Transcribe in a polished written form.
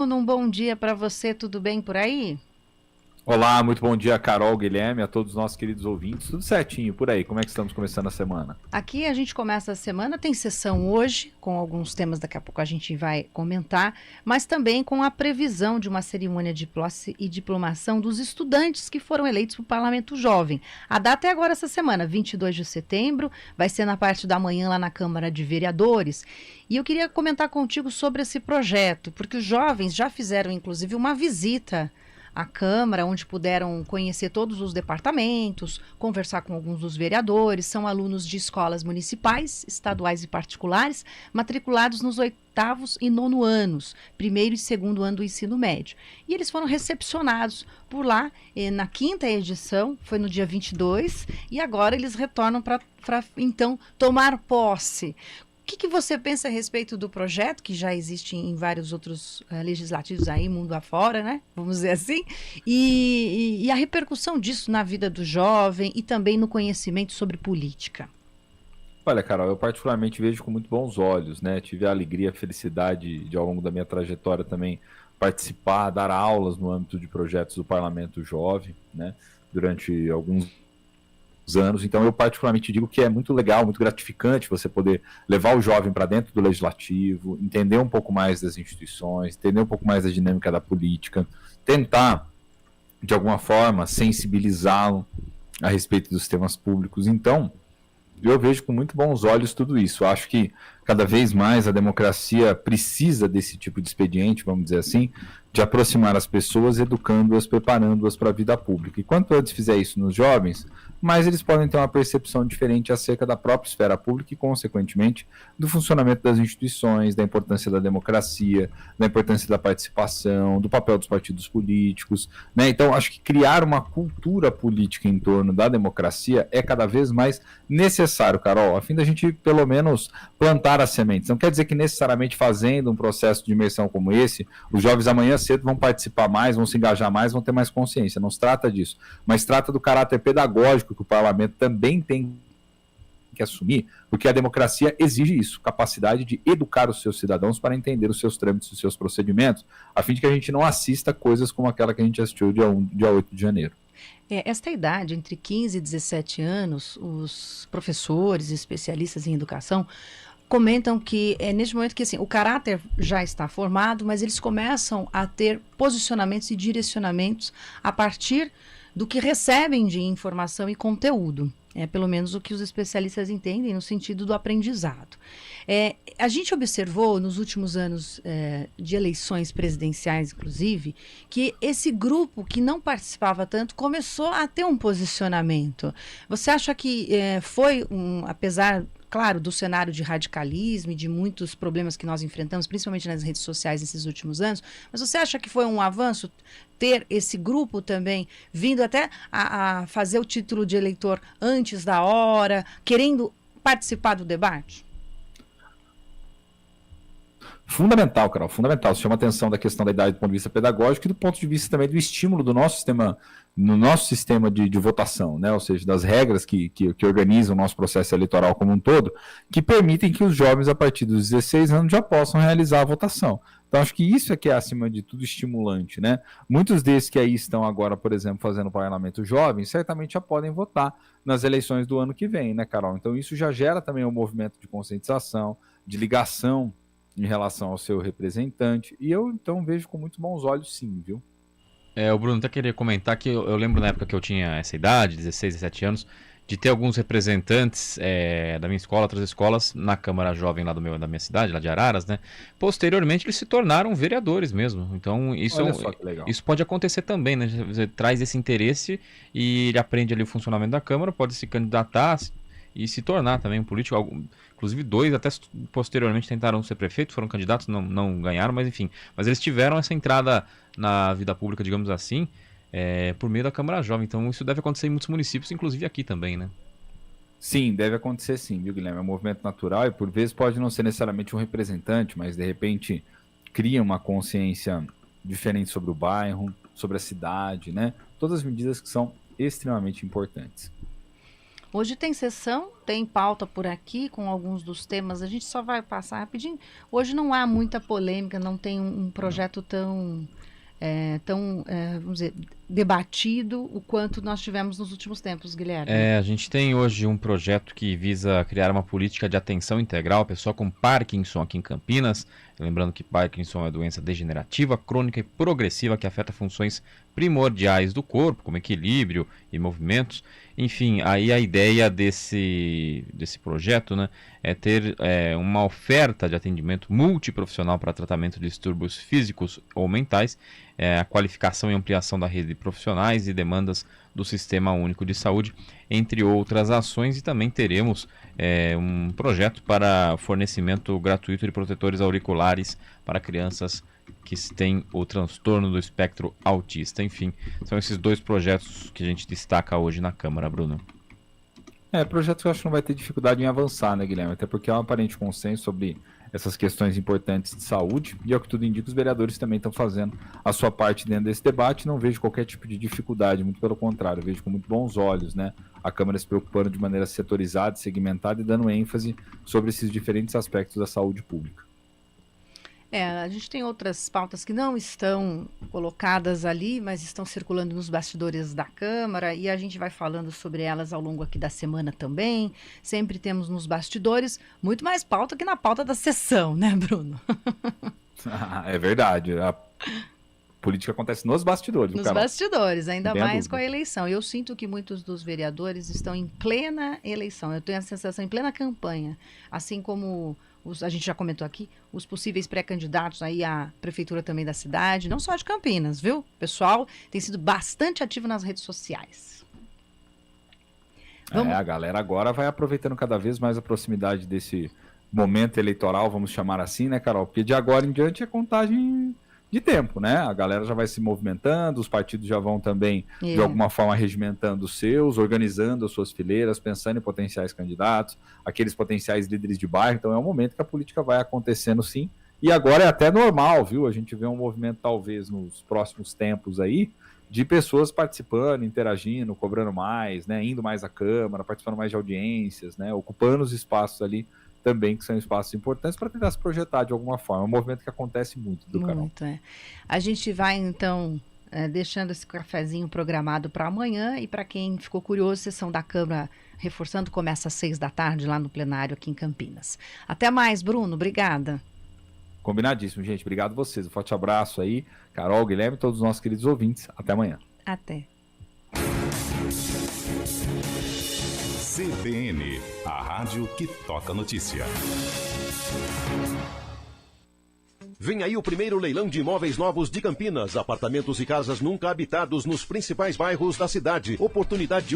Um bom dia para você, tudo bem por aí? Olá, muito bom dia, Carol, Guilherme, a todos os nossos queridos ouvintes. Tudo certinho por aí? Como é que estamos começando a semana? Aqui a gente começa a semana, tem sessão hoje, com alguns temas daqui a pouco a gente vai comentar, mas também com a previsão de uma cerimônia de posse e diplomação dos estudantes que foram eleitos para o Parlamento Jovem. A data é agora essa semana, 22 de setembro, vai ser na parte da manhã lá na Câmara de Vereadores. E eu queria comentar contigo sobre esse projeto, porque os jovens já fizeram inclusive uma visita à Câmara, onde puderam conhecer todos os departamentos, conversar com alguns dos vereadores. São alunos de escolas municipais, estaduais e particulares, matriculados nos oitavos e nono anos, primeiro e segundo ano do ensino médio. E eles foram recepcionados por lá na quinta edição, foi no dia 22, e agora eles retornam para então tomar posse. O que você pensa a respeito do projeto, que já existe em vários outros legislativos aí, mundo afora, né? Vamos dizer assim. E a repercussão disso na vida do jovem e também no conhecimento sobre política. Olha, Carol, eu particularmente vejo com muito bons olhos, né? Tive a alegria, a felicidade de, ao longo da minha trajetória também, participar, dar aulas no âmbito de projetos do Parlamento Jovem, né? Durante alguns anos. Então, eu particularmente digo que é muito legal, muito gratificante você poder levar o jovem para dentro do legislativo, entender um pouco mais das instituições, entender um pouco mais da dinâmica da política, tentar, de alguma forma, sensibilizá-lo a respeito dos temas públicos. Então, eu vejo com muito bons olhos tudo isso. Eu acho que cada vez mais a democracia precisa desse tipo de expediente, vamos dizer assim, de aproximar as pessoas, educando-as, preparando-as para a vida pública. E quanto antes fizer isso nos jovens, mais eles podem ter uma percepção diferente acerca da própria esfera pública e, consequentemente, do funcionamento das instituições, da importância da democracia, da importância da participação, do papel dos partidos políticos, né? Então, acho que criar uma cultura política em torno da democracia é cada vez mais necessário, Carol, a fim da gente, pelo menos, plantar as sementes. Não quer dizer que necessariamente fazendo um processo de imersão como esse, os jovens amanhã cedo vão participar mais, vão se engajar mais, vão ter mais consciência. Não se trata disso, mas trata do caráter pedagógico que o parlamento também tem que assumir, porque a democracia exige isso, capacidade de educar os seus cidadãos para entender os seus trâmites, os seus procedimentos, a fim de que a gente não assista coisas como aquela que a gente assistiu dia 8 de janeiro. Esta idade, entre 15 e 17 anos, os professores e especialistas em educação comentam que é neste momento que assim, o caráter já está formado, mas eles começam a ter posicionamentos e direcionamentos a partir do que recebem de informação e conteúdo. É pelo menos o que os especialistas entendem no sentido do aprendizado. A gente observou nos últimos anos de eleições presidenciais, inclusive, que esse grupo que não participava tanto começou a ter um posicionamento. Você acha que apesar, claro, do cenário de radicalismo e de muitos problemas que nós enfrentamos, principalmente nas redes sociais nesses últimos anos, mas você acha que foi um avanço ter esse grupo também vindo até a fazer o título de eleitor antes da hora, querendo participar do debate? Fundamental, Carol, fundamental. Isso chama atenção da questão da idade do ponto de vista pedagógico e do ponto de vista também do estímulo do nosso sistema, no nosso sistema de votação, né? Ou seja, das regras que organizam o nosso processo eleitoral como um todo, que permitem que os jovens, a partir dos 16 anos, já possam realizar a votação. Então, acho que isso é que é, acima de tudo, estimulante, né? Muitos desses que aí estão agora, por exemplo, fazendo parlamento jovem, certamente já podem votar nas eleições do ano que vem, né, Carol? Então, isso já gera também um movimento de conscientização, de ligação em relação ao seu representante, e eu então vejo com muito bons olhos sim, viu? O Bruno até queria comentar que eu lembro na época que eu tinha essa idade, 16, 17 anos, de ter alguns representantes da minha escola, outras escolas, na Câmara Jovem lá da minha cidade, lá de Araras, né? Posteriormente eles se tornaram vereadores mesmo. Então Olha só que legal. isso pode acontecer também, né? Você traz esse interesse e ele aprende ali o funcionamento da Câmara, pode se candidatar e se tornar também um político. Inclusive dois até posteriormente tentaram ser prefeitos, foram candidatos, não ganharam, mas enfim. Mas eles tiveram essa entrada na vida pública, digamos assim, por meio da Câmara Jovem. Então isso deve acontecer em muitos municípios, inclusive aqui também, né? Sim, deve acontecer sim, viu, Guilherme? É um movimento natural e por vezes pode não ser necessariamente um representante, mas de repente cria uma consciência diferente sobre o bairro, sobre a cidade, né? Todas as medidas que são extremamente importantes. Hoje tem sessão, tem pauta por aqui com alguns dos temas, a gente só vai passar rapidinho. Hoje não há muita polêmica, não tem um projeto tão vamos dizer, debatido o quanto nós tivemos nos últimos tempos, Guilherme. A gente tem hoje um projeto que visa criar uma política de atenção integral, pessoal com Parkinson aqui em Campinas. Lembrando que Parkinson é uma doença degenerativa, crônica e progressiva que afeta funções primordiais do corpo, como equilíbrio e movimentos. Enfim, aí a ideia desse projeto, né, é ter uma oferta de atendimento multiprofissional para tratamento de distúrbios físicos ou mentais, a qualificação e ampliação da rede de profissionais e demandas do Sistema Único de Saúde, entre outras ações, e também teremos um projeto para fornecimento gratuito de protetores auriculares para crianças que têm o transtorno do espectro autista. Enfim, são esses 2 projetos que a gente destaca hoje na Câmara, Bruno. Projeto que eu acho que não vai ter dificuldade em avançar, né, Guilherme? Até porque há um aparente consenso sobre essas questões importantes de saúde, e ao que tudo indica, os vereadores também estão fazendo a sua parte dentro desse debate. Não vejo qualquer tipo de dificuldade, muito pelo contrário, vejo com muito bons olhos, né, a Câmara se preocupando de maneira setorizada, segmentada e dando ênfase sobre esses diferentes aspectos da saúde pública. A gente tem outras pautas que não estão colocadas ali, mas estão circulando nos bastidores da Câmara, e a gente vai falando sobre elas ao longo aqui da semana também. Sempre temos nos bastidores muito mais pauta que na pauta da sessão, né, Bruno? É verdade. A política acontece nos bastidores. Nos bastidores, ainda mais com a dúvida. eleição. Eu sinto que muitos dos vereadores estão em plena eleição. Eu tenho a sensação em plena campanha, assim como a gente já comentou aqui, os possíveis pré-candidatos aí à prefeitura também da cidade, não só de Campinas, viu? O pessoal tem sido bastante ativo nas redes sociais. A galera agora vai aproveitando cada vez mais a proximidade desse momento eleitoral, vamos chamar assim, né, Carol? Porque de agora em diante é contagem de tempo, né? A galera já vai se movimentando, os partidos já vão também, de alguma forma, regimentando os seus, organizando as suas fileiras, pensando em potenciais candidatos, aqueles potenciais líderes de bairro. Então é um momento que a política vai acontecendo, sim. E agora é até normal, viu? A gente vê um movimento, talvez, nos próximos tempos aí, de pessoas participando, interagindo, cobrando mais, né? Indo mais à Câmara, participando mais de audiências, né? Ocupando os espaços ali também, que são espaços importantes para tentar se projetar de alguma forma. É um movimento que acontece muito, Carol. Muito, A gente vai, então, deixando esse cafezinho programado para amanhã, e para quem ficou curioso, sessão da Câmara, reforçando, começa às 18h lá no plenário aqui em Campinas. Até mais, Bruno. Obrigada. Combinadíssimo, gente. Obrigado a vocês. Um forte abraço aí, Carol, Guilherme e todos os nossos queridos ouvintes. Até amanhã. Até. CBN, a rádio que toca notícia. Vem aí o primeiro leilão de imóveis novos de Campinas. Apartamentos e casas nunca habitados nos principais bairros da cidade. Oportunidade